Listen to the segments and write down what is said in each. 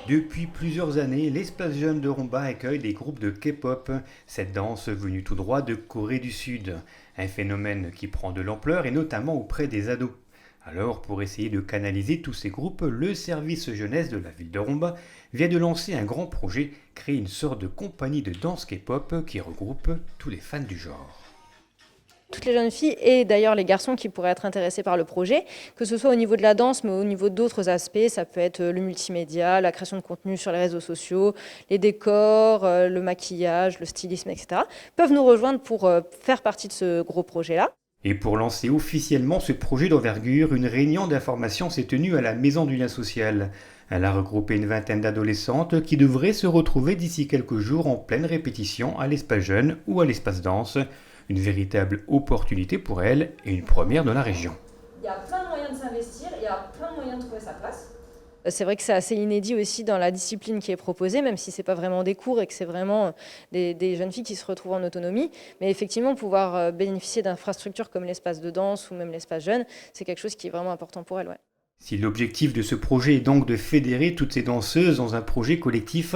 Depuis plusieurs années, l'espace jeune de Rumba accueille des groupes de K-pop, cette danse venue tout droit de Corée du Sud. Un phénomène qui prend de l'ampleur et notamment auprès des ados. Alors, pour essayer de canaliser tous ces groupes, le service jeunesse de la ville de Rumba vient de lancer un grand projet, créer une sorte de compagnie de danse K-pop qui regroupe tous les fans du genre. Toutes les jeunes filles et d'ailleurs les garçons qui pourraient être intéressés par le projet, que ce soit au niveau de la danse mais au niveau d'autres aspects, ça peut être le multimédia, la création de contenu sur les réseaux sociaux, les décors, le maquillage, le stylisme, etc., peuvent nous rejoindre pour faire partie de ce gros projet-là. Et pour lancer officiellement ce projet d'envergure, une réunion d'information s'est tenue à la Maison du Lien Social. Elle a regroupé une vingtaine d'adolescentes qui devraient se retrouver d'ici quelques jours en pleine répétition à l'espace jeune ou à l'espace danse. Une véritable opportunité pour elles et une première dans la région. Il y a plein de moyens de s'investir, il y a plein de moyens de trouver sa place. C'est vrai que c'est assez inédit aussi dans la discipline qui est proposée, même si ce n'est pas vraiment des cours et que c'est vraiment des jeunes filles qui se retrouvent en autonomie. Mais effectivement, pouvoir bénéficier d'infrastructures comme l'espace de danse ou même l'espace jeune, c'est quelque chose qui est vraiment important pour elles. Ouais. Si l'objectif de ce projet est donc de fédérer toutes ces danseuses dans un projet collectif,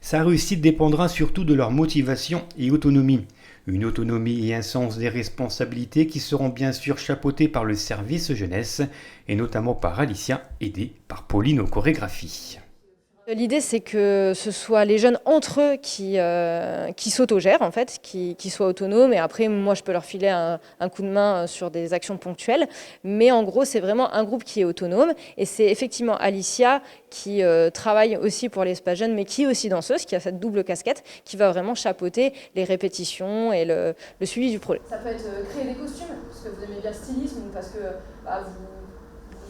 sa réussite dépendra surtout de leur motivation et autonomie. Une autonomie et un sens des responsabilités qui seront bien sûr chapeautés par le service jeunesse et notamment par Alicia, aidée par Pauline aux chorégraphies. L'idée, c'est que ce soit les jeunes entre eux qui s'autogèrent, en fait, qui soient autonomes. Et après, moi, je peux leur filer un coup de main sur des actions ponctuelles. Mais en gros, c'est vraiment un groupe qui est autonome. Et c'est effectivement Alicia qui travaille aussi pour l'espace jeune, mais qui est aussi danseuse, qui a cette double casquette, qui va vraiment chapeauter les répétitions et le suivi du projet. Ça peut être créer des costumes, parce que vous aimez bien le stylisme, ou parce que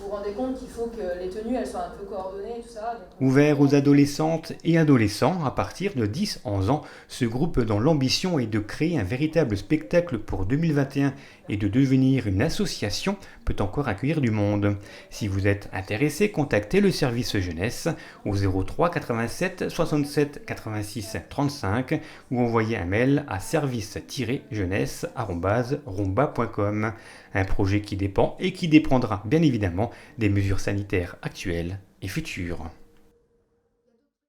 vous rendez compte qu'il faut que les tenues elles soient un peu coordonnées et tout ça. Ouvert aux adolescentes et adolescents à partir de 10-11 ans, ce groupe dont l'ambition est de créer un véritable spectacle pour 2021 et de devenir une association peut encore accueillir du monde. Si vous êtes intéressé, contactez le service jeunesse au 03 87 67 86 35 ou envoyez un mail à service-jeunesse@rumba.com. Un projet qui dépend et qui dépendra bien évidemment des mesures sanitaires actuelles et futures.